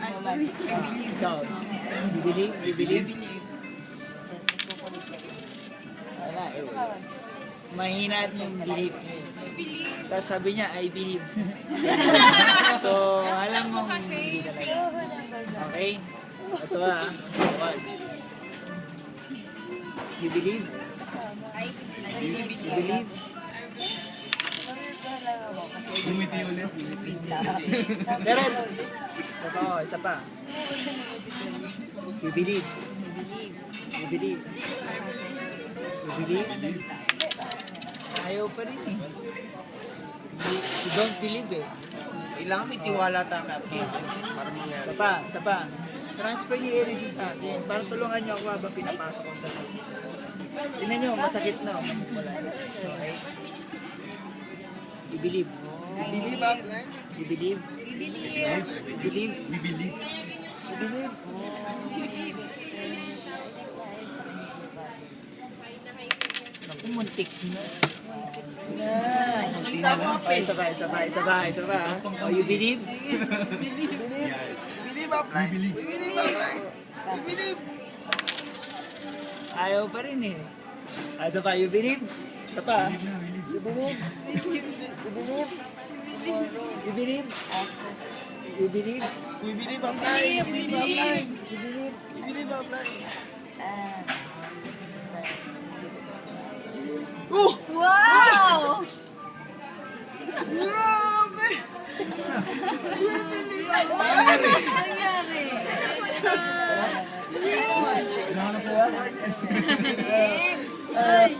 Ikaw, you believe? You believe? Wala eh. Mahina yung belief niya. Tapos sabi niya, I believe. So, alam mo hindi talaga. Okay? Ito watch. You believe? You believe? Bumiti ulit. Meron! Isa pa. You believe? You believe? You believe? Ayaw pa rin eh. You don't believe eh. Kailangan may tiwala tayo para mangyari. Isa pa. Transfer niyo energy sa akin. Para tulungan niyo ako habang pinapasok ko sa sasito. Tingnan niyo, masakit na. Wala. Okay? You believe? You believe, Upline? You believe? You believe? You believe? We believe. You believe? Naku, muntik na. Kita mo, Apes. Isa pa. Oh, you believe? Believe, Upline. We believe, Upline. We believe. Ayaw pa rin eh. Isa pa, you believe? Isa pa. You believe? You believe? You believe? You believe? We believe, Upline. We believe? You believe? We believe, Upline. Oh! Wow! Grabe! We believe, Upline. Nangyari? Ay!